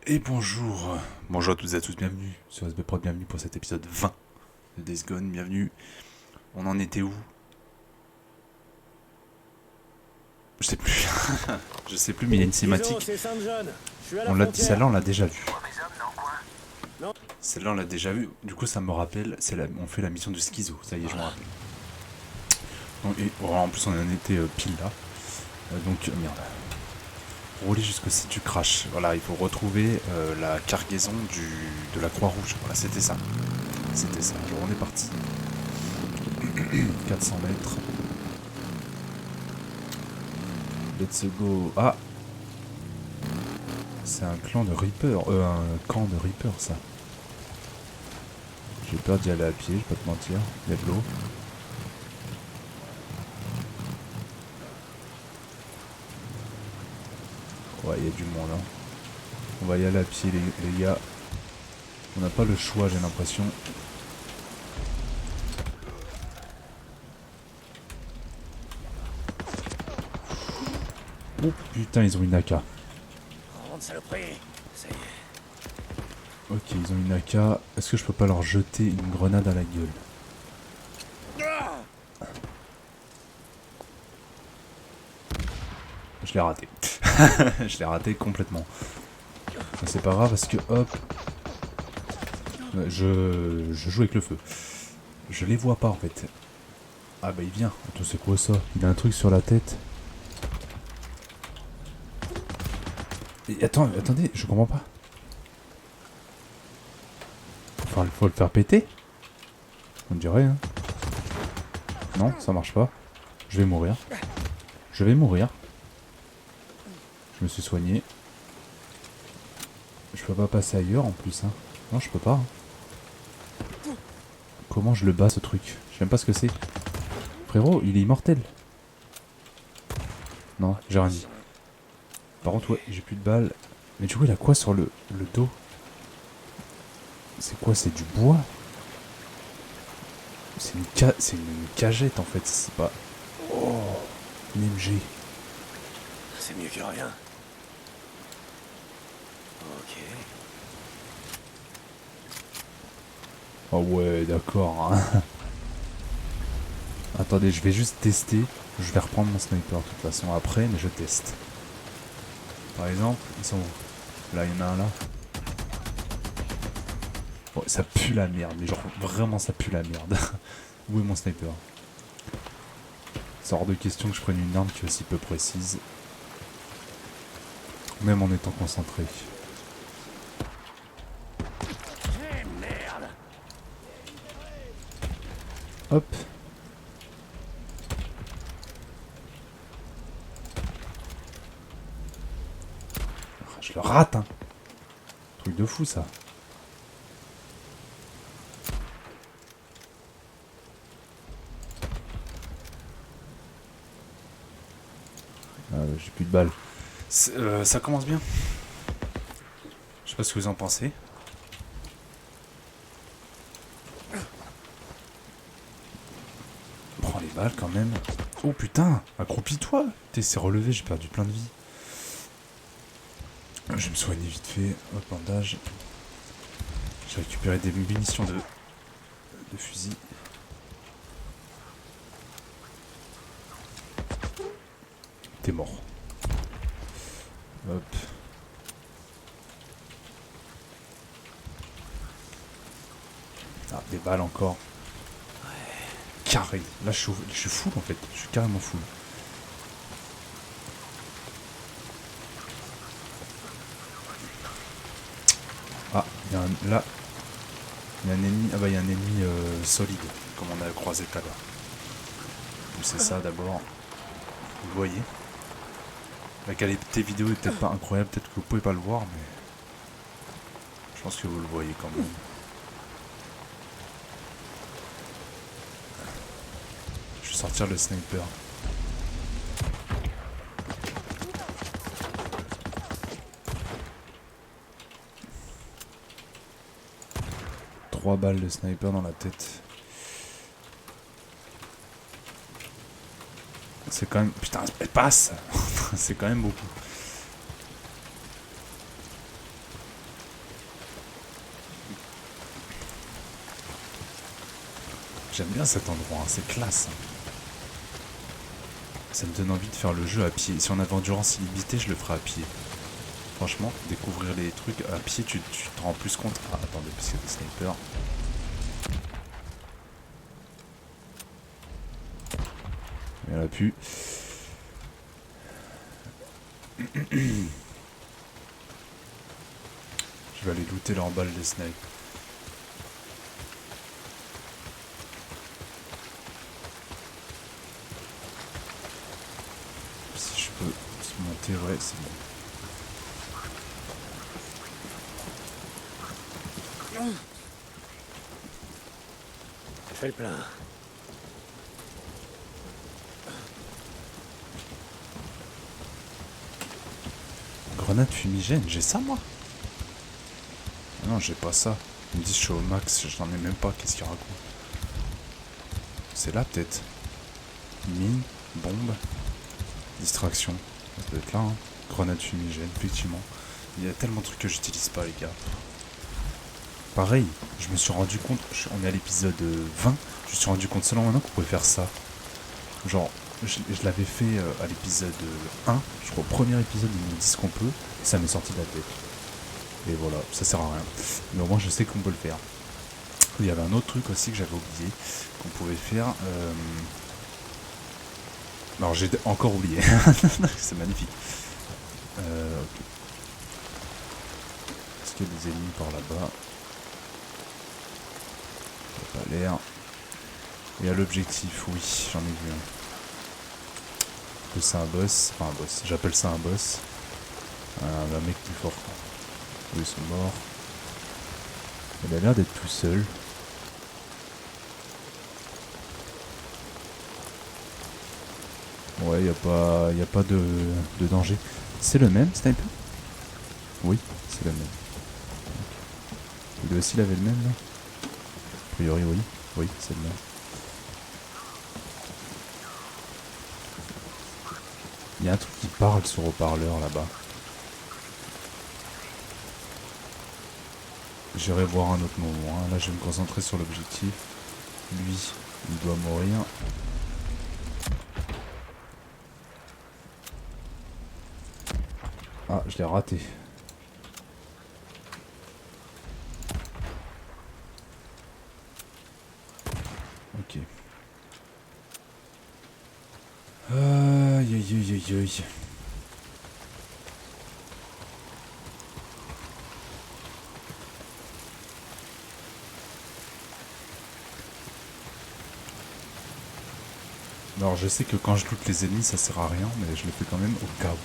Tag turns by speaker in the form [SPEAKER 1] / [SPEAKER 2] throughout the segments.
[SPEAKER 1] Et bonjour, bonjour à toutes et à tous, bienvenue sur SB Prod, bienvenue pour cet épisode 20 de Days Gone, bienvenue. On en était où? Je sais plus, je sais plus, mais il y a une
[SPEAKER 2] Disons,
[SPEAKER 1] cinématique.
[SPEAKER 2] c'est Saint John. Je suis à la
[SPEAKER 1] On l'a,
[SPEAKER 2] frontière.
[SPEAKER 1] celle-là on l'a déjà vue.
[SPEAKER 2] Non.
[SPEAKER 1] Celle-là on l'a déjà vue, du coup ça me rappelle, on fait la mission de Schizo, ça y est, je m'en rappelle. Donc, en plus on en était pile là, merde. Rouler jusqu'au site du crash, voilà, il faut retrouver la cargaison de la Croix-Rouge, voilà, c'était ça. C'était ça, alors on est parti. 400 mètres. Let's go. Ah, c'est un clan de Reaper. Un camp de Reaper, ça. J'ai peur d'y aller à pied, je vais pas te mentir. Il y a de l'eau. Ouais, il y a du monde, hein. On va y aller à pied, les gars. On n'a pas le choix, j'ai l'impression. Oh putain, ils ont une AK.
[SPEAKER 2] Rentre, saloperie. Ça y est.
[SPEAKER 1] Ok, ils ont une AK. Est-ce que je peux pas leur jeter une grenade à la gueule? Je l'ai raté. Je l'ai raté complètement. Mais c'est pas grave parce que hop. Je joue avec le feu. Je les vois pas en fait. Ah bah il vient. Attends, c'est quoi ça? Il a un truc sur la tête. Et attendez, je comprends pas. Faut le faire péter? On dirait, hein. Non, ça marche pas. Je vais mourir. Je vais mourir. Je me suis soigné. Je peux pas passer ailleurs en plus, hein. Non, je peux pas. Hein. Comment je le bats ce truc? Je sais même pas ce que c'est. Frérot, il est immortel. Non, j'ai rien dit. Par contre, ouais, j'ai plus de balles. Mais du coup, il a quoi sur le dos? C'est quoi? C'est du bois? C'est une cagette en fait, c'est pas... Oh, une MG.
[SPEAKER 2] C'est mieux que rien. Ok.
[SPEAKER 1] Oh ouais, d'accord. Hein. Attendez, je vais juste tester. Je vais reprendre mon sniper de toute façon après, mais je teste. Par exemple, ils sont où? Là, il y en a un là. Bon, ça pue la merde, mais genre vraiment ça pue la merde. Où est mon sniper? C'est hors de question que je prenne une arme qui est aussi peu précise. Même en étant concentré.
[SPEAKER 2] Merde.
[SPEAKER 1] Hop. Je le rate, hein. Truc de fou, ça. J'ai plus de balles. Ça commence bien. Je sais pas ce que vous en pensez. Prends les balles quand même. Oh putain, accroupis-toi. C'est relevé, j'ai perdu plein de vie. Je vais me soigner vite fait. Hop, bandage. J'ai récupéré des munitions de fusil. T'es mort. Hop. Ah, des balles encore. Carré. Là, je suis full en fait. Je suis carrément full. Ah, là, il y a un ennemi. Ah bah, il y a un ennemi solide, comme on a croisé tout à l'heure. Donc c'est ça d'abord. Vous le voyez. La qualité vidéo est peut-être pas incroyable, peut-être que vous pouvez pas le voir, mais je pense que vous le voyez quand même. Je vais sortir le sniper. Trois balles de sniper dans la tête. C'est quand même... Putain, elle passe. C'est quand même beaucoup. J'aime bien cet endroit, hein, c'est classe. Ça me donne envie de faire le jeu à pied. Si on avait endurance illimitée, je le ferais à pied. Franchement, découvrir les trucs à pied, tu te rends plus compte. Ah, attendez, parce qu'il y a des snipers. Il y en a plus. Je vais aller looter leur balle des snipes. Si je peux monter, ouais, c'est bon.
[SPEAKER 2] Fais le plein.
[SPEAKER 1] Grenade fumigène, j'ai ça moi? Non, j'ai pas ça. Ils me disent je suis au max, j'en ai même pas, qu'est-ce qu'il raconte? C'est là peut-être. Mine, bombe, distraction. Ça doit être là, hein. Grenade fumigène, effectivement. Il y a tellement de trucs que j'utilise pas, les gars. Pareil, je me suis rendu compte, on est à l'épisode 20, je me suis rendu compte seulement maintenant qu'on pouvait faire ça. Genre, je l'avais fait à l'épisode 1, je crois au premier épisode, ils me disent qu'on peut, et ça m'est sorti de la tête. Et voilà, ça sert à rien. Mais au moins je sais qu'on peut le faire. Il y avait un autre truc aussi que j'avais oublié, qu'on pouvait faire. Alors j'ai encore oublié, c'est magnifique. Ok. Est-ce qu'il y a des ennemis par là-bas? Ça n'a pas l'air. Et à l'objectif, oui, j'en ai vu un. Que c'est un boss, enfin un boss, j'appelle ça un boss. Un mec plus fort. Eux ils sont morts. Il a l'air d'être tout seul. Ouais, y a pas de danger. C'est le même, Sniper? Oui, c'est le même. Il doit aussi laver le même là? A priori, oui. Oui, c'est le même. Il y a un truc qui parle sur haut-parleur là-bas. J'irai voir un autre moment. Hein. Là, je vais me concentrer sur l'objectif. Lui, il doit mourir. Ah, je l'ai raté. Ok. Aïe aïe aïe aïe aïe. Alors je sais que quand je loot les ennemis ça sert à rien, mais je le fais quand même au cas où.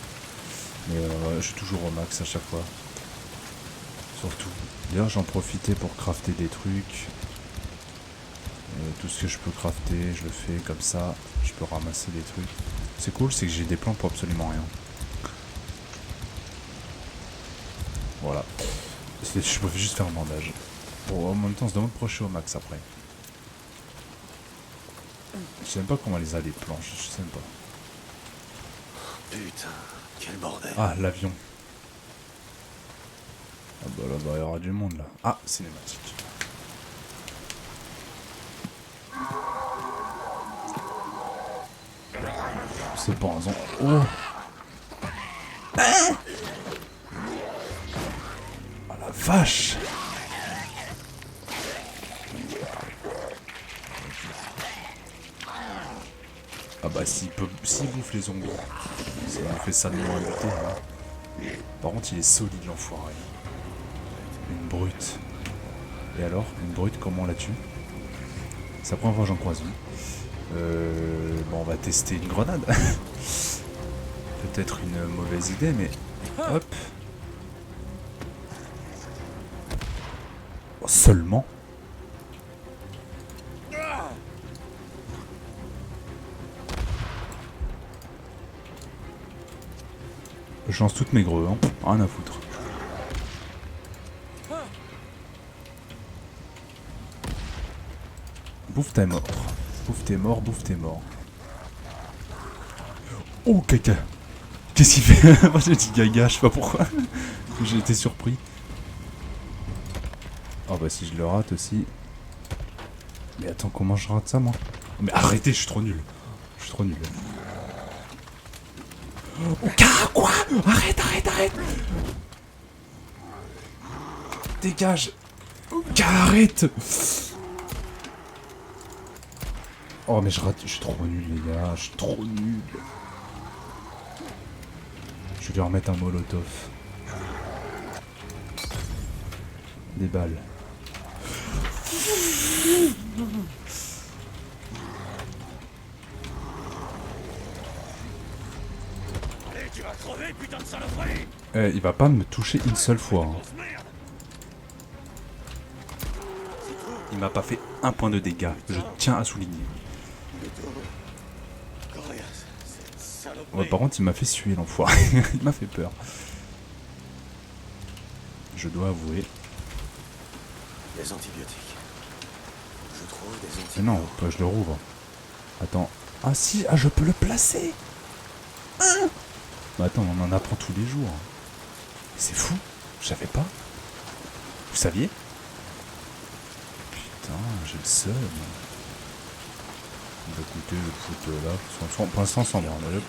[SPEAKER 1] Mais je suis toujours au max à chaque fois. Surtout. D'ailleurs j'en profitais pour crafter des trucs. Et tout ce que je peux crafter, je le fais comme ça. Je peux ramasser des trucs. C'est cool, c'est que j'ai des plans pour absolument rien. Voilà. Je peux juste faire un bandage. Bon, en même temps on se demande pourquoi je suis au max après. Je sais même pas comment les a les planches, je sais même pas.
[SPEAKER 2] Putain, quel bordel.
[SPEAKER 1] Ah, l'avion. Ah bah là-bas, il y aura du monde là. Ah, cinématique. C'est pas un zon. Oh ah la vache. Ah bah s'il bouffe les zombies, ça nous fait ça de moins lutter. Hein. Par contre il est solide l'enfoiré. Une brute. Et alors, une brute comment on la tue? C'est la première fois que j'en croise une. Bon on va tester une grenade. Peut-être une mauvaise idée mais... Hop. Oh, seulement. Je lance toutes mes greux, hein. Rien à foutre. Bouffe t'es mort. Bouffe t'es mort, bouffe t'es mort. Oh caca. Qu'est-ce qu'il fait? Moi j'ai dit gaga, je sais pas pourquoi. J'ai été surpris. Oh bah si je le rate aussi. Mais attends, comment je rate ça, moi? Mais arrêtez, je suis trop nul. Je suis trop nul. Oh, quoi? Arrête, arrête, arrête! Dégage! Arrête! Oh, mais je rate, je suis trop nul, les gars, je suis trop nul. Je vais lui remettre un molotov. Des balles.
[SPEAKER 2] Tu vas crever, putain de saloperie!
[SPEAKER 1] Il va pas me toucher une seule fois. Hein. Il m'a pas fait un point de dégâts, je tiens à souligner. Ouais, par contre, il m'a fait suer l'enfoiré. Il m'a fait peur. Je dois avouer.
[SPEAKER 2] Des antibiotiques. Je trouve des antibiotiques.
[SPEAKER 1] Mais non, je le rouvre. Attends. Ah si, ah je peux le placer. Bah attends, on en apprend tous les jours. C'est fou, je savais pas. Vous saviez? Putain, j'ai le seum. Bah écoutez, je le fout là. Pour l'instant, sans branle.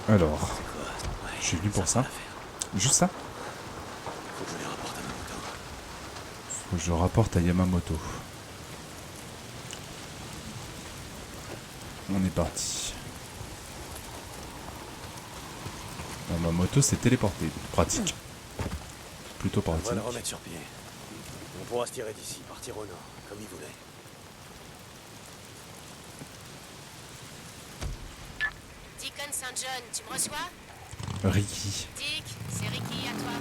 [SPEAKER 1] Alors, je suis venu pour ça. Juste ça?
[SPEAKER 2] Faut que je les rapporte à Yamamoto.
[SPEAKER 1] Faut que je le rapporte à Yamamoto. On est parti. Yamamoto s'est téléporté. Pratique. Plutôt
[SPEAKER 2] On va
[SPEAKER 1] pratique.
[SPEAKER 2] le remettre sur pied. On pourra se tirer d'ici, partir au nord, comme il voulait.
[SPEAKER 3] Deacon St. John, tu me reçois?
[SPEAKER 1] Ricky.
[SPEAKER 3] Dick, c'est Ricky, à toi.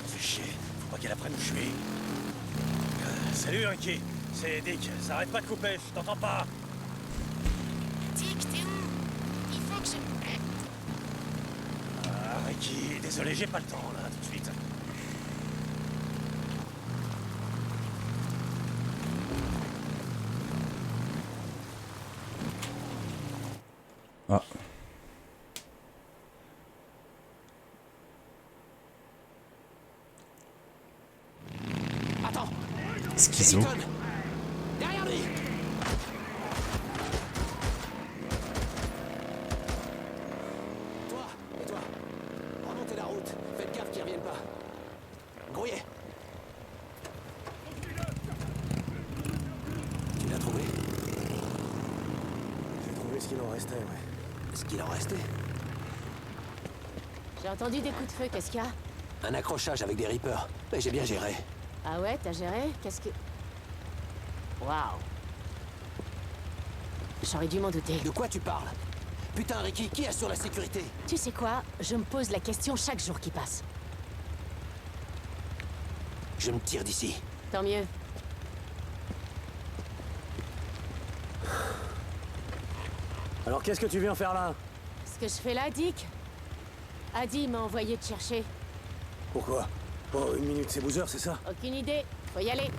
[SPEAKER 2] C'est chier, faut pas qu'elle apprenne où je suis. Salut Ricky, c'est Dick, ça arrête pas de couper, je t'entends pas.
[SPEAKER 3] Dick, t'es où? Il faut que je...
[SPEAKER 2] Ah Ricky, désolé, j'ai pas le temps là, tout de suite.
[SPEAKER 1] Ah.
[SPEAKER 2] Attends,
[SPEAKER 1] Schizo.
[SPEAKER 2] derrière lui. Toi, et toi, remontez la route, faites gaffe qu'ils reviennent pas. Grouillez. Tu l'as trouvé? J'ai trouvé ce qu'il en restait, ouais. Ce qu'il en restait?
[SPEAKER 3] J'ai entendu des coups de feu, qu'est-ce qu'il y a?
[SPEAKER 2] Un accrochage avec des Reapers. Mais j'ai bien géré.
[SPEAKER 3] Ah ouais, t'as géré? Qu'est-ce que... Waouh. J'aurais dû m'en douter.
[SPEAKER 2] De quoi tu parles? Putain, Ricky, qui assure la sécurité?
[SPEAKER 3] Tu sais quoi? Je me pose la question chaque jour qui passe.
[SPEAKER 2] Je me tire d'ici.
[SPEAKER 3] Tant mieux.
[SPEAKER 2] Alors qu'est-ce que tu viens faire là?
[SPEAKER 3] Ce que je fais là, Dick? Adi m'a envoyé te chercher.
[SPEAKER 2] Pourquoi? Oh, une minute, c'est Boozer, c'est ça?
[SPEAKER 3] Aucune idée. Faut y aller.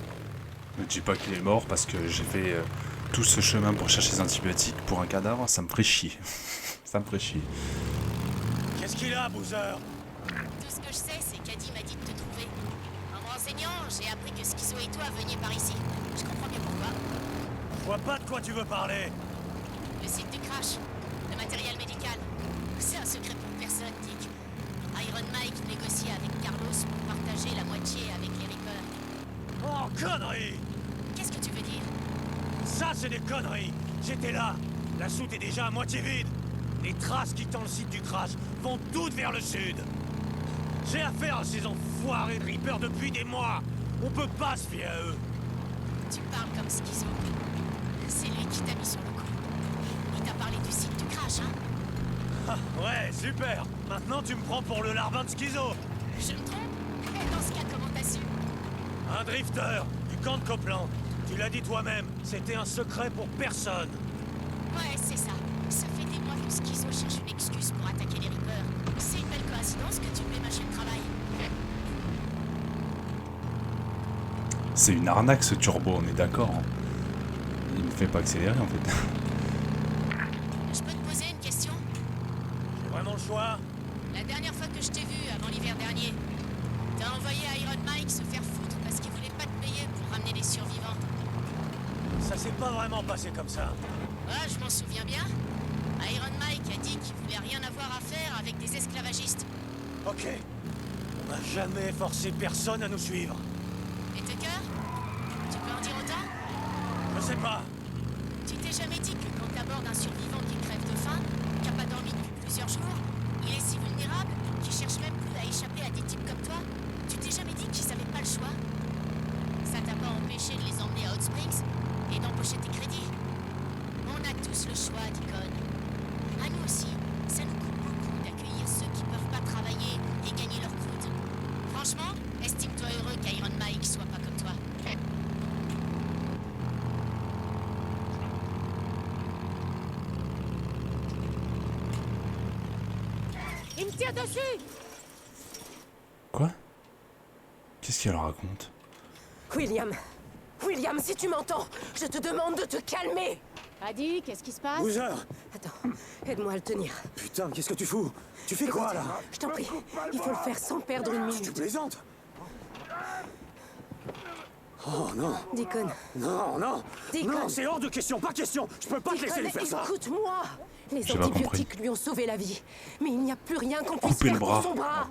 [SPEAKER 1] Ne dis pas qu'il est mort parce que j'ai fait tout ce chemin pour chercher des antibiotiques pour un cadavre, ça me ferait chier. Ça me ferait chier.
[SPEAKER 2] Qu'est-ce qu'il a, Boozer?
[SPEAKER 3] Tout ce que je sais, c'est qu'Adi m'a dit de te trouver. En me renseignant, j'ai appris que Schizo et toi veniez par ici. Je comprends bien pourquoi.
[SPEAKER 2] Je vois pas de quoi tu veux parler.
[SPEAKER 3] Le site du crash, le matériel médical. C'est un secret pour personne, Dick. Iron Mike négocie avec Carlos pour partager la moitié avec les Reapers.
[SPEAKER 2] Oh, conneries!
[SPEAKER 3] Qu'est-ce que tu veux dire?
[SPEAKER 2] Ça, c'est des conneries! J'étais là! La soute est déjà à moitié vide! Les traces quittant le site du crash vont toutes vers le sud! J'ai affaire à ces enfoirés de Reapers depuis des mois! On peut pas se fier à eux!
[SPEAKER 3] Tu parles comme Schizo. C'est lui qui t'a mis sur le coup. Il t'a parlé du site du crash, hein?
[SPEAKER 2] Ah, ouais, super! Maintenant, tu me prends pour le larbin de Schizo!
[SPEAKER 3] Je me trompe? Dans ce cas, comment t'as su?
[SPEAKER 2] Un drifter, du camp de Copeland. Tu l'as dit toi-même, c'était un secret pour personne.
[SPEAKER 3] Ouais, c'est ça. Ça fait des mois que Schizo cherche une excuse pour attaquer les Reapers. C'est une belle coïncidence que tu me mets ma chaîne de travail.
[SPEAKER 1] C'est une arnaque ce turbo, on est d'accord. Hein. Il me fait pas accélérer en fait.
[SPEAKER 3] Je peux te poser une question?
[SPEAKER 2] J'ai vraiment le choix?
[SPEAKER 3] La dernière fois que je dernier. T'as envoyé Iron Mike se faire foutre parce qu'il voulait pas te payer pour ramener les survivants.
[SPEAKER 2] Ça s'est pas vraiment passé comme ça.
[SPEAKER 3] Ouais, je m'en souviens bien. Iron Mike a dit qu'il voulait rien avoir à faire avec des esclavagistes.
[SPEAKER 2] Ok. On n'a jamais forcé personne à nous suivre.
[SPEAKER 3] Et Tucker? Tu peux en dire autant?
[SPEAKER 2] Je sais pas.
[SPEAKER 3] Tu t'es jamais dit que quand t'abordes un survivant qui crève de faim, qui a pas dormi depuis plusieurs jours, il est si vulnérable qu'il cherche même plus à échapper à des types comme toi? Tu t'es jamais dit qu'ils avaient pas le choix? Ça t'a pas empêché de les emmener à Hot Springs et d'empocher tes crédits? On a tous le choix, Deacon. À nous aussi, ça nous coûte beaucoup d'accueillir ceux qui peuvent pas travailler et gagner leur croûte. Franchement, estime-toi heureux qu'Iron Mike soit pas comme toi. Il me tire dessus!
[SPEAKER 1] Quoi? Qu'est-ce qu'elle raconte?
[SPEAKER 4] William! William, si tu m'entends, je te demande de te calmer!
[SPEAKER 3] Adi, qu'est-ce qui se passe?
[SPEAKER 2] Boozer!
[SPEAKER 4] Attends, aide-moi à le tenir.
[SPEAKER 2] Putain, qu'est-ce que tu fous? Tu fais quoi là?
[SPEAKER 4] Je t'en prie, il faut le faire sans perdre une
[SPEAKER 2] Tu
[SPEAKER 4] minute.
[SPEAKER 2] plaisantes? Oh non!
[SPEAKER 4] Deacon,
[SPEAKER 2] Non, non!
[SPEAKER 4] Deacon.
[SPEAKER 2] Non, c'est hors de question, pas question! Je peux pas te laisser lui faire ça!
[SPEAKER 4] écoute-moi! Les
[SPEAKER 1] J'ai pas
[SPEAKER 4] antibiotiques lui ont sauvé la vie. Mais il n'y a plus rien qu'on puisse
[SPEAKER 1] Couper le
[SPEAKER 4] faire
[SPEAKER 1] bras.
[SPEAKER 4] pour son bras.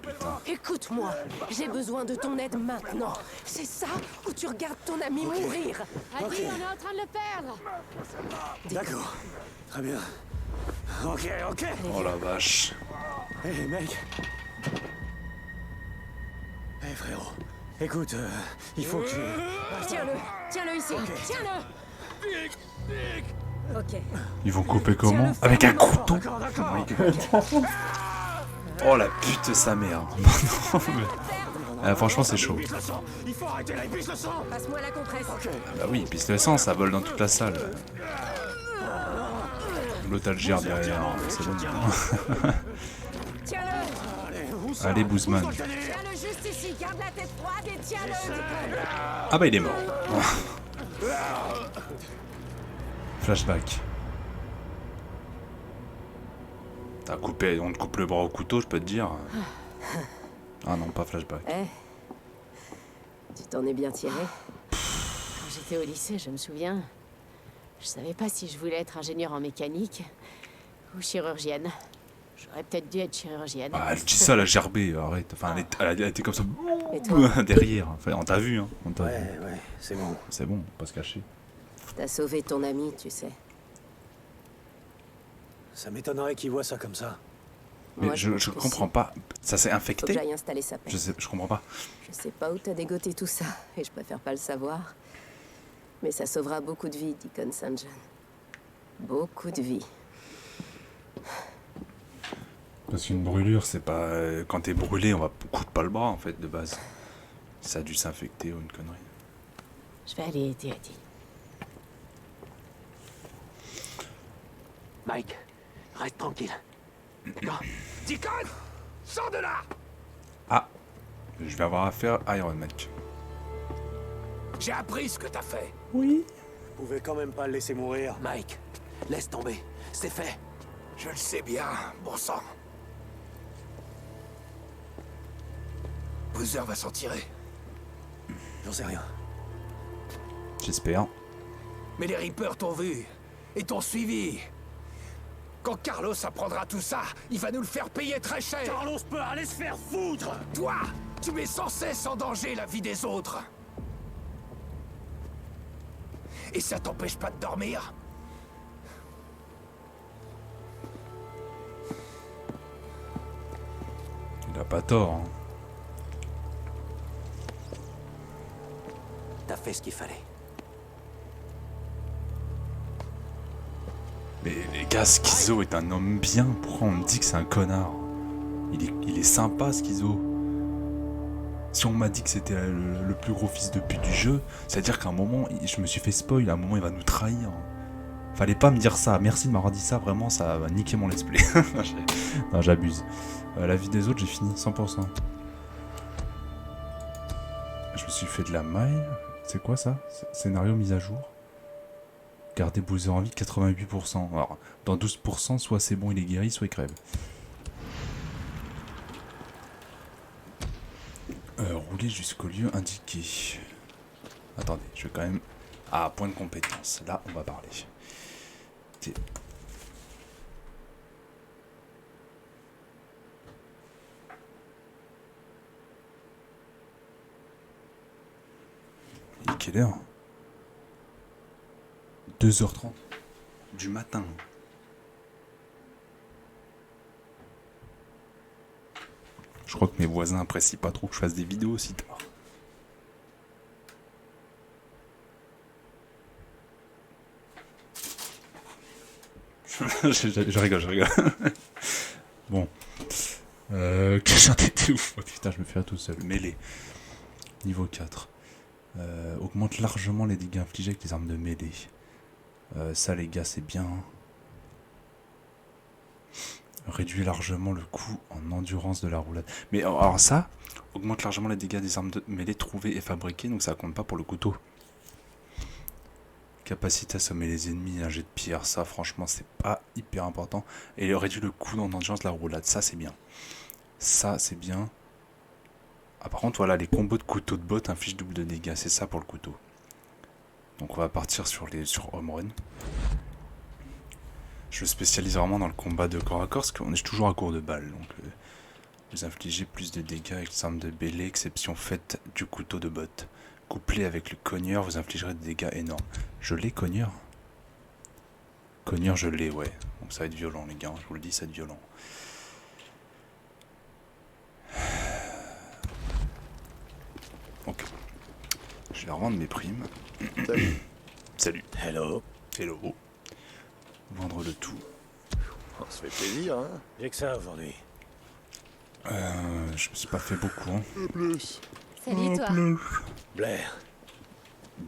[SPEAKER 4] Écoute-moi, j'ai besoin de ton aide maintenant. C'est ça ou tu regardes ton ami mourir.
[SPEAKER 3] Adi, on est en train de le perdre!
[SPEAKER 2] D'accord. Très bien. Ok, ok!
[SPEAKER 1] Oh la vache.
[SPEAKER 2] Hé mec! Hé frérot, écoute, il faut que tu...
[SPEAKER 4] Tiens-le ici, tiens-le. Ok.
[SPEAKER 1] Ils vont couper comment?
[SPEAKER 4] Tiens-le
[SPEAKER 1] Avec un
[SPEAKER 4] fermement.
[SPEAKER 1] couteau?
[SPEAKER 2] D'accord, d'accord!
[SPEAKER 1] Oh la pute de sa mère. Non, mais... franchement c'est chaud.
[SPEAKER 2] Il pisse le sang! Il faut arrêter là, il pisse le sang!
[SPEAKER 4] Passe-moi la compresse.
[SPEAKER 1] Bah oui, piste le sang, ça vole dans toute la salle. L'autre Algère derrière, c'est bon.
[SPEAKER 4] Tiens-le.
[SPEAKER 1] Allez Bouzman.
[SPEAKER 4] Tiens-le juste ici. Garde la tête froide et tiens-le. Deacon.
[SPEAKER 1] Ah bah il est mort. Flashback. T'as coupé, on te coupe le bras au couteau, je peux te dire. Ah non, pas flashback.
[SPEAKER 4] Eh, tu t'en es bien tiré.
[SPEAKER 5] Quand j'étais au lycée, je me souviens, je savais pas si je voulais être ingénieure en mécanique ou chirurgienne. J'aurais peut-être dû être chirurgienne.
[SPEAKER 1] Ah, elle dit ça, elle a gerbé, arrête. Enfin, elle a été comme ça.
[SPEAKER 4] Et toi,
[SPEAKER 1] Derrière. Enfin, on t'a vu, hein. On t'a vu.
[SPEAKER 2] Ouais, c'est bon.
[SPEAKER 1] C'est bon, pas se cacher.
[SPEAKER 4] t'as sauvé ton ami, tu sais.
[SPEAKER 2] Ça m'étonnerait qu'il voit ça comme ça.
[SPEAKER 1] Mais
[SPEAKER 4] Moi,
[SPEAKER 1] je
[SPEAKER 4] pense que
[SPEAKER 1] comprends
[SPEAKER 4] si.
[SPEAKER 1] pas. Ça s'est
[SPEAKER 4] Faut que
[SPEAKER 1] infecté?
[SPEAKER 4] j'aille installer sa paix.
[SPEAKER 1] Je comprends pas.
[SPEAKER 4] Je sais pas où t'as dégoté tout ça, et je préfère pas le savoir. Mais ça sauvera beaucoup de vies, Deacon St. John. Beaucoup de vies.
[SPEAKER 1] Parce qu'une brûlure, c'est pas. Quand t'es brûlé, on coûte pas le bras en fait de base. Ça a dû s'infecter ou une connerie.
[SPEAKER 5] Je vais aller aider Adi.
[SPEAKER 2] Mike, reste tranquille. D'accord? Deacon! Sors de là!
[SPEAKER 1] Ah, je vais avoir affaire à Iron Man.
[SPEAKER 2] J'ai appris ce que t'as fait.
[SPEAKER 1] Oui.
[SPEAKER 2] Vous pouvez quand même pas le laisser mourir. Mike, laisse tomber. C'est fait. Je le sais bien, bon sang. Boozer va s'en tirer. J'en sais rien.
[SPEAKER 1] J'espère.
[SPEAKER 2] Mais les Reapers t'ont vu et t'ont suivi. Quand Carlos apprendra tout ça, il va nous le faire payer très cher. Carlos peut aller se faire foutre. Toi, tu mets sans cesse en danger la vie des autres. Et ça t'empêche pas de dormir?
[SPEAKER 1] Il a pas tort. Hein.
[SPEAKER 2] T'as fait ce qu'il fallait.
[SPEAKER 1] Mais les gars, Schizo est un homme bien. Pourquoi on me dit que c'est un connard? Il est sympa, Schizo. Si on m'a dit que c'était le plus gros fils de pute du jeu, c'est-à-dire qu'à un moment, je me suis fait spoil, à un moment il va nous trahir. Fallait pas me dire ça, merci de m'avoir dit ça, vraiment ça va niquer mon let's play. Non, j'abuse. La vie des autres, j'ai fini, 100%. Je me suis fait de la maille. C'est quoi ça? Scénario mise à jour. Garder Boozer en vie, 88%. Alors, dans 12%, soit c'est bon, il est guéri, soit il crève. Rouler jusqu'au lieu indiqué. Attendez, je vais quand même... Ah, point de compétence. Là, on va parler. T'es- Il est quelle heure? 2h30 du matin. Je crois que mes voisins apprécient pas trop que je fasse des vidéos aussi tard. je rigole. Bon. J'en étais ouf. Oh, putain, je me fais tout seul. Mêlée. Niveau 4. Augmente largement les dégâts infligés avec les armes de mêlée. Ça, les gars, c'est bien. Hein. Réduit largement le coût en endurance de la roulade. Mais alors ça, augmente largement les dégâts des armes de mêlée trouvées et fabriquées, donc ça compte pas pour le couteau. Capacité à sommer les ennemis, un jet de pierre, ça franchement c'est pas hyper important. Et réduit le coût en endurance de la roulade, ça c'est bien. Ça c'est bien. Ah par contre voilà, les combos de couteau de botte infligent double de dégâts, c'est ça pour le couteau. Donc on va partir sur Home Run. Je me spécialise vraiment dans le combat de corps à corps, parce qu'on est toujours à court de balles. Donc vous infligez plus de dégâts avec les armes de mêlée, exception faite du couteau de botte. Couplé avec le cogneur, vous infligerez des dégâts énormes. Je l'ai, cogneur? Cogneur, je l'ai, ouais. Donc ça va être violent, les gars, je vous le dis, ça va être violent. Ok. Je vais revendre mes primes.
[SPEAKER 6] Salut.
[SPEAKER 1] Salut.
[SPEAKER 2] Hello.
[SPEAKER 1] Hello. Vendre le tout.
[SPEAKER 6] On se fait plaisir, hein.
[SPEAKER 2] J'ai que ça aujourd'hui.
[SPEAKER 1] Je me suis pas fait beaucoup, hein.
[SPEAKER 6] Plus.
[SPEAKER 5] Salut toi.
[SPEAKER 2] Blair.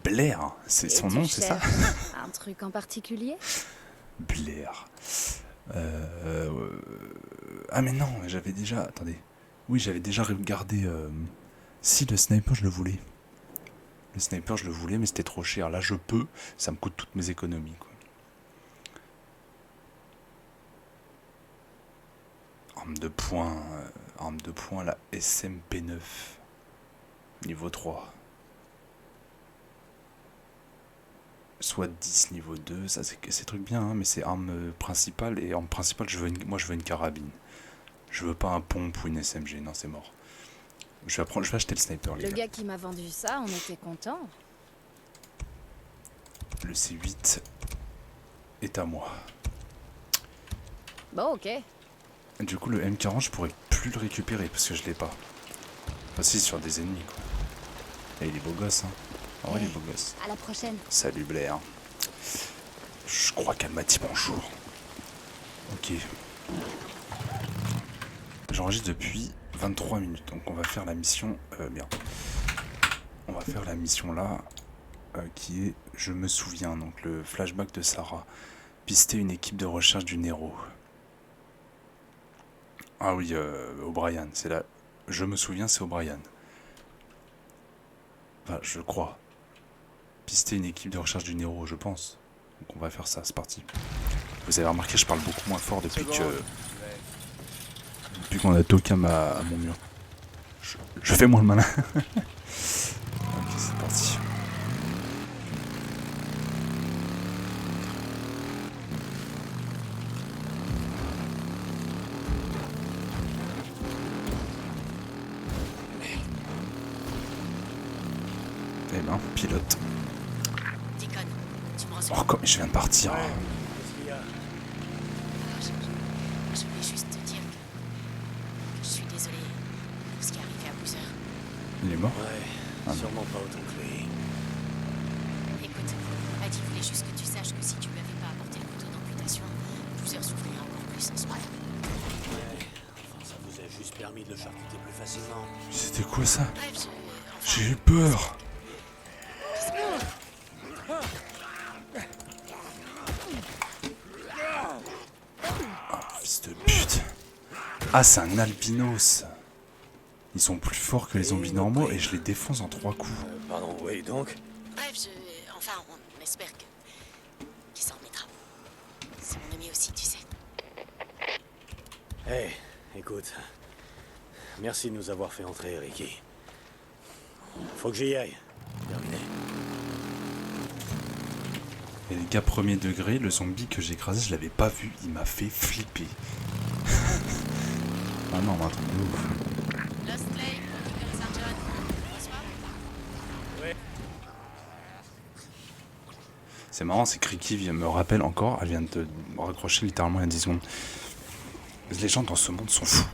[SPEAKER 1] Blair, c'est son nom, c'est ça?
[SPEAKER 5] Un truc en particulier?
[SPEAKER 1] Blair. Ah mais non, j'avais déjà... Attendez. Oui, j'avais déjà regardé... Si, le sniper, je le voulais. Le sniper, je le voulais, mais c'était trop cher. Là, je peux. Ça me coûte toutes mes économies, quoi. Arme de poing, la SMP9. Niveau 3. Soit 10 niveau 2, ça c'est truc bien, hein, mais c'est arme principale, et arme principale, moi je veux une carabine. Je veux pas un pompe ou une SMG, non c'est mort. Je vais acheter le sniper, les
[SPEAKER 5] Le
[SPEAKER 1] gars.
[SPEAKER 5] gars qui m'a vendu ça, on était content.
[SPEAKER 1] Le C8 est à moi.
[SPEAKER 5] Bon, ok.
[SPEAKER 1] Du coup, le M40, je pourrais plus le récupérer parce que je l'ai pas. Enfin, si, sur des ennemis, quoi. Et il est beau gosse, hein. Ah ouais, il est beau gosse.
[SPEAKER 5] À la prochaine.
[SPEAKER 1] Salut Blair. Je crois qu'elle m'a dit bonjour. Ok. J'enregistre depuis 23 minutes, donc on va faire la mission... merde. On va faire la mission là, qui est Je me souviens, donc le flashback de Sarah. Pister une équipe de recherche du Nero. Ah oui, O'Brien, c'est là. Je me souviens, c'est O'Brien. Enfin, je crois. Pister une équipe de recherche du Nero, je pense. Donc on va faire ça, c'est parti. Vous avez remarqué, je parle beaucoup moins fort depuis qu'on a Tokam à mon mur. Je fais moins le malin. Ok, c'est parti. Eh ben, pilote.
[SPEAKER 3] Deacon, tu me reçois?
[SPEAKER 1] Oh, comme je viens de partir.
[SPEAKER 2] Ouais, qu'est-ce qu'il y a?
[SPEAKER 3] Je voulais juste te dire que je suis désolé de ce qui est arrivé à Boozer.
[SPEAKER 1] Il est mort?
[SPEAKER 2] Ouais, sûrement pas autant que lui.
[SPEAKER 3] Écoute, Adi voulait juste que tu saches que si tu lui avais pas apporté le couteau d'amputation, Boozer souffrirait encore plus en ce moment.
[SPEAKER 2] Ouais, enfin, ça vous a juste permis de le charcuter plus facilement.
[SPEAKER 1] C'était quoi ça?
[SPEAKER 3] Bref,
[SPEAKER 1] J'ai eu peur. Ah, fils de pute. Ah, c'est un albinos. Ils sont plus forts que les zombies normaux et je les défonce en 3 coups.
[SPEAKER 2] Pardon, oui, donc?
[SPEAKER 3] Bref, enfin, on espère qu'il s'en remettra. C'est mon ami aussi, tu sais.
[SPEAKER 2] Hey, écoute. Merci de nous avoir fait entrer, Ricky. Faut que j'y aille. Terminé.
[SPEAKER 1] Et les gars, premier degré, le zombie que j'ai écrasé, je l'avais pas vu, il m'a fait flipper. Ah non, mais attendez, ouf.
[SPEAKER 3] Lost Lake, Deacon St. John. Bonsoir.
[SPEAKER 1] C'est marrant, c'est que Ricky me rappelle encore, elle vient de me raccrocher littéralement il y a 10 secondes. Les gens dans ce monde sont fous.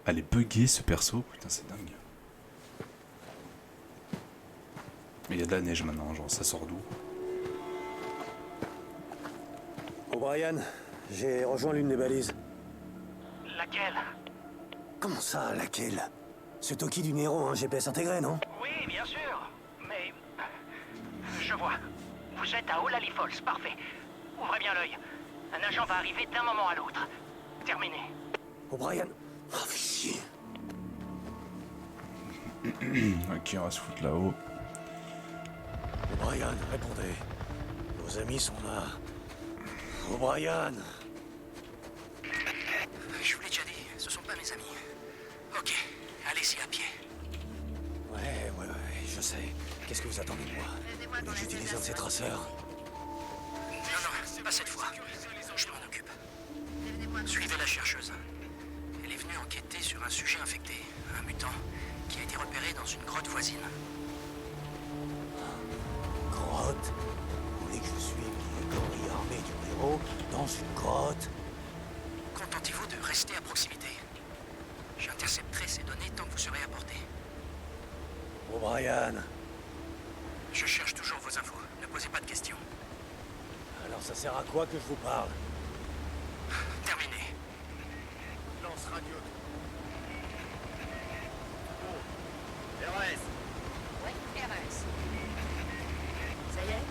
[SPEAKER 1] Elle est buggée ce perso, putain c'est dingue. Mais il y a de la neige maintenant, genre ça sort d'où?
[SPEAKER 2] O'Brien, j'ai rejoint l'une des balises.
[SPEAKER 7] Laquelle?
[SPEAKER 2] Comment ça, laquelle? Ce Toki du Nero, un GPS intégré, non?
[SPEAKER 7] Oui, bien sûr. Mais... Je vois. Vous êtes à Olali Falls, parfait. Ouvrez bien l'œil. Un agent va arriver d'un moment à l'autre. Terminé.
[SPEAKER 2] O'Brien. Oh, fais chier.
[SPEAKER 1] Ok, on va se foutre là-haut.
[SPEAKER 2] O'Brien, répondez. Nos amis sont là. O'Brien.
[SPEAKER 7] Je vous l'ai déjà dit, ce sont pas mes amis. Ok, allez-y à pied.
[SPEAKER 2] Ouais, je sais. Qu'est-ce que vous attendez de moi? Mais j'utilise un de ces traceurs.
[SPEAKER 7] Non, pas cette fois. Je m'en occupe. Suivez la chercheuse. Elle est venue enquêter sur un sujet infecté, un mutant, qui a été repéré dans une grotte voisine.
[SPEAKER 2] Grotte? Vous voulez que je suive les gorilles armés du Nero dans une grotte?
[SPEAKER 7] Contentez-vous de rester à proximité. J'intercepterai ces données tant que vous serez à portée.
[SPEAKER 2] O'Brien.
[SPEAKER 7] Je cherche toujours vos infos. Ne posez pas de questions.
[SPEAKER 2] Alors ça sert à quoi que je vous parle?
[SPEAKER 7] Terminé.
[SPEAKER 2] Lance radio.
[SPEAKER 5] Ouais, RS. Ça y est?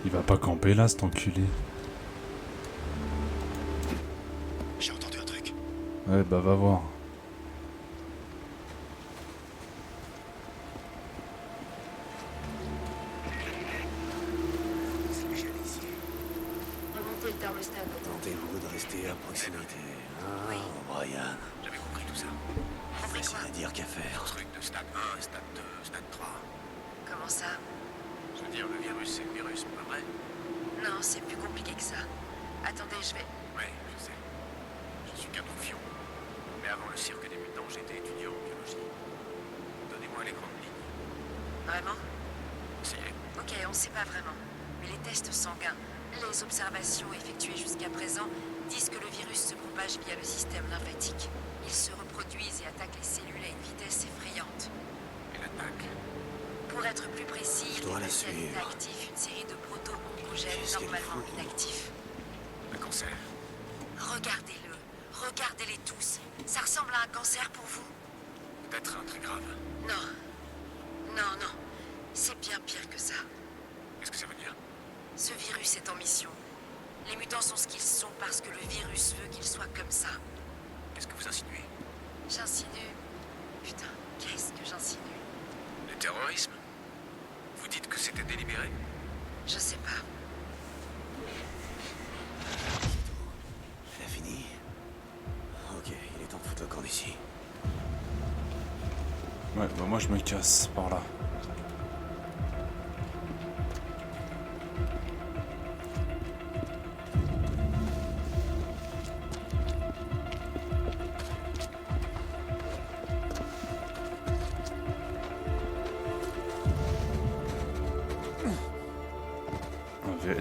[SPEAKER 1] Il va pas camper là, cet enculé.
[SPEAKER 2] J'ai entendu un truc.
[SPEAKER 1] Ouais, bah va voir.
[SPEAKER 5] Remontez le thermostat.
[SPEAKER 2] Tentez-vous de rester à proximité. Ah,
[SPEAKER 5] Oui.
[SPEAKER 2] O'Brien.
[SPEAKER 7] J'avais compris tout ça.
[SPEAKER 2] Facile à dire qu'à faire.
[SPEAKER 7] Truc de stade 1, stade 2, stade 3.
[SPEAKER 5] Comment ça?
[SPEAKER 7] Je veux dire, le virus, c'est le virus, pas vrai?
[SPEAKER 5] Non, c'est plus compliqué que ça. Attendez, je vais...
[SPEAKER 7] Oui, je sais. Je suis qu'un confiant. Mais avant le cirque des mutants, j'étais étudiant en biologie. Donnez-moi les grandes lignes.
[SPEAKER 5] Vraiment?
[SPEAKER 7] Essayez.
[SPEAKER 5] Ok, on sait pas vraiment. Mais les tests sanguins, les observations effectuées jusqu'à présent disent que le virus se propage via le système lymphatique. Il se reproduise et attaque les cellules à une vitesse effrayante.
[SPEAKER 7] Et l'attaque.
[SPEAKER 5] Pour être plus précis,
[SPEAKER 2] Je dois
[SPEAKER 5] il
[SPEAKER 2] la
[SPEAKER 5] possède
[SPEAKER 2] suivre.
[SPEAKER 5] actif une série de proto-oncogènes
[SPEAKER 2] Qu'est-ce qu'elle
[SPEAKER 5] normalement
[SPEAKER 2] fout?
[SPEAKER 5] inactifs.
[SPEAKER 7] Le cancer.
[SPEAKER 5] Regardez-le. Regardez-les tous. Ça ressemble à un cancer pour vous?
[SPEAKER 7] Peut-être un très grave.
[SPEAKER 5] Non. Non. C'est bien pire que ça.
[SPEAKER 7] Qu'est-ce que ça veut dire?
[SPEAKER 5] Ce virus est en mission. Les mutants sont ce qu'ils sont parce que le virus veut qu'ils soient comme ça.
[SPEAKER 7] Qu'est-ce que vous insinuez?
[SPEAKER 5] J'insinue... Putain, qu'est-ce que j'insinue?
[SPEAKER 7] Le terrorisme? Vous dites que c'était délibéré?
[SPEAKER 5] Je sais pas.
[SPEAKER 2] Elle a fini. Ok, il est temps de foutre le camp d'ici.
[SPEAKER 1] Ouais, bah moi je me casse par là.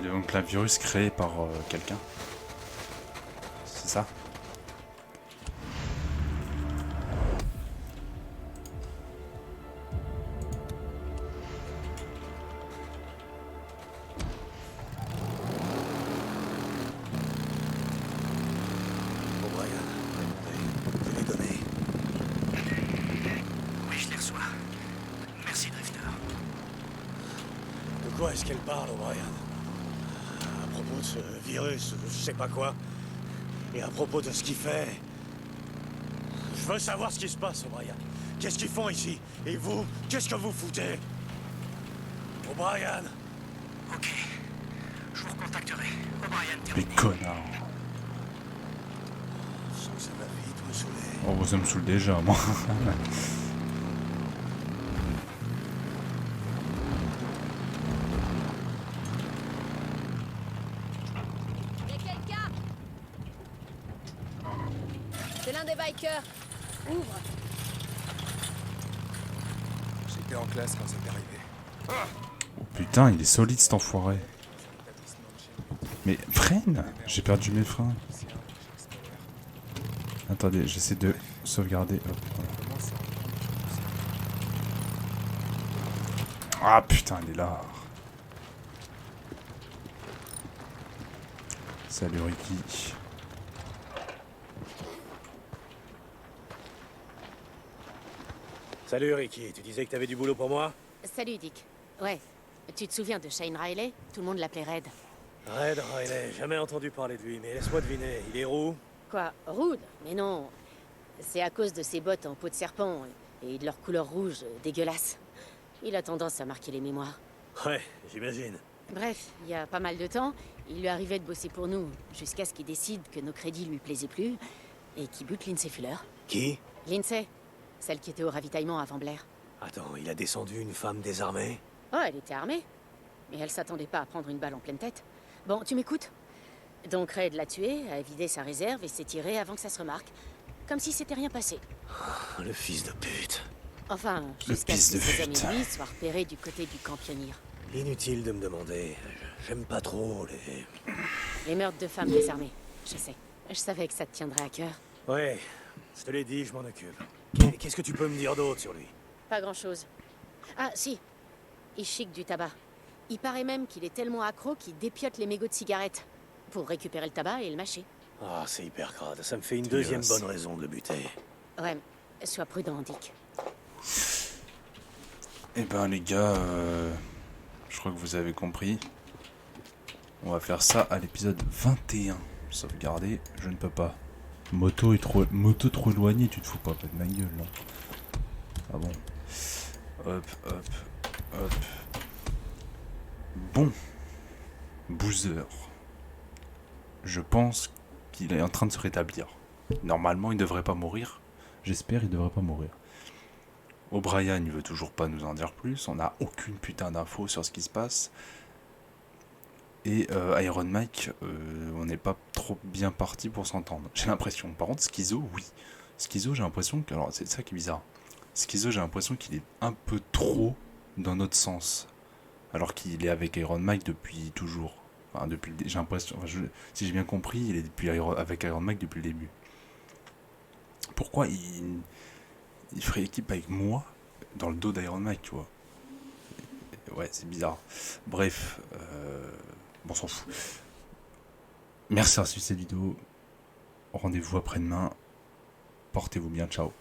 [SPEAKER 1] Donc la virus créé par quelqu'un. C'est ça?
[SPEAKER 2] O'Brien, répondez. Je les données.
[SPEAKER 7] Oui, je les reçois. Merci, Drifter.
[SPEAKER 2] De quoi est-ce qu'elle parle, O'Brien? À propos de ce virus, je sais pas quoi. Et à propos de ce qu'il fait. Je veux savoir ce qui se passe, O'Brien. Qu'est-ce qu'ils font ici? Et vous, qu'est-ce que vous foutez? O'Brien!
[SPEAKER 7] Ok. Je vous recontacterai. O'Brien,
[SPEAKER 1] Les
[SPEAKER 7] terminé.
[SPEAKER 1] connards.
[SPEAKER 6] Je sens que ça va vite me saouler.
[SPEAKER 1] Oh, bah, ça me saoule déjà, moi.
[SPEAKER 4] Y'a quelqu'un? C'est l'un des bikers. Ouvre.
[SPEAKER 6] J'étais en classe quand c'est arrivé.
[SPEAKER 1] Oh putain, il est solide cet enfoiré. Mais freine! J'ai perdu mes freins. Attendez, j'essaie de sauvegarder. Hop, voilà. Ah putain, il est là. Salut Ricky.
[SPEAKER 2] Salut Ricky, tu disais que t'avais du boulot pour moi?
[SPEAKER 3] Salut, Dick. Ouais. Tu te souviens de Shane Riley? Tout le monde l'appelait Red.
[SPEAKER 2] Red Riley, jamais entendu parler de lui, mais laisse-moi deviner, il est roux?
[SPEAKER 3] Quoi? Rude? Mais non. C'est à cause de ses bottes en peau de serpent et de leur couleur rouge dégueulasse. Il a tendance à marquer les mémoires.
[SPEAKER 2] Ouais, j'imagine.
[SPEAKER 3] Bref, il y a pas mal de temps, il lui arrivait de bosser pour nous, jusqu'à ce qu'il décide que nos crédits lui plaisaient plus, et qu'il bute Lindsay Fuller.
[SPEAKER 2] Qui?
[SPEAKER 3] Lindsay, celle qui était au ravitaillement avant Blair.
[SPEAKER 2] Attends, il a descendu une femme désarmée?
[SPEAKER 3] Oh, elle était armée, mais elle s'attendait pas à prendre une balle en pleine tête. Bon, tu m'écoutes? Donc Red l'a tué, a vidé sa réserve et s'est tiré avant que ça se remarque. Comme si c'était rien passé.
[SPEAKER 2] Le fils de pute.
[SPEAKER 3] Enfin,
[SPEAKER 1] Le
[SPEAKER 3] jusqu'à
[SPEAKER 1] fils
[SPEAKER 3] ce que
[SPEAKER 1] de
[SPEAKER 3] ses amis
[SPEAKER 1] pute.
[SPEAKER 3] lui soient repérés du côté du camp Pionnier.
[SPEAKER 2] Inutile de me demander. J'aime pas trop les...
[SPEAKER 3] Les meurtres de femmes désarmées, je sais. Je savais que ça te tiendrait à cœur.
[SPEAKER 2] Ouais, je te l'ai dit, je m'en occupe. Qu'est-ce que tu peux me dire d'autre sur lui?
[SPEAKER 3] Pas grand-chose. Ah, si. Il chic du tabac. Il paraît même qu'il est tellement accro qu'il dépiote les mégots de cigarettes pour récupérer le tabac et le mâcher.
[SPEAKER 2] Ah, c'est hyper crade. Ça me fait une
[SPEAKER 1] Dégueulasse.
[SPEAKER 2] deuxième bonne raison de le buter.
[SPEAKER 3] Ouais, sois prudent, Dick.
[SPEAKER 1] Eh ben les gars, je crois que vous avez compris. On va faire ça à l'épisode 21. Sauvegarder, je ne peux pas. Moto trop éloignée, tu te fous pas de ma gueule là. Ah bon. Hop, hop, hop. Bon. Boozer. Je pense qu'il est en train de se rétablir. Normalement, il ne devrait pas mourir. J'espère qu'il ne devrait pas mourir. O'Brien, il veut toujours pas nous en dire plus. On n'a aucune putain d'infos sur ce qui se passe. Et Iron Mike, on n'est pas trop bien parti pour s'entendre. J'ai l'impression. Par contre, Schizo, oui. Schizo, j'ai l'impression que... Alors, c'est ça qui est bizarre. Schizo, j'ai l'impression qu'il est un peu trop dans notre sens. Alors qu'il est avec Iron Mike depuis toujours. Enfin, depuis... J'ai l'impression... Enfin, si j'ai bien compris, il est avec Iron Mike depuis le début. Pourquoi il ferait équipe avec moi dans le dos d'Iron Mike, tu vois? Ouais, c'est bizarre. Bref, bon, on s'en fout. Merci d'avoir suivi cette vidéo. Rendez-vous après-demain. Portez-vous bien, ciao.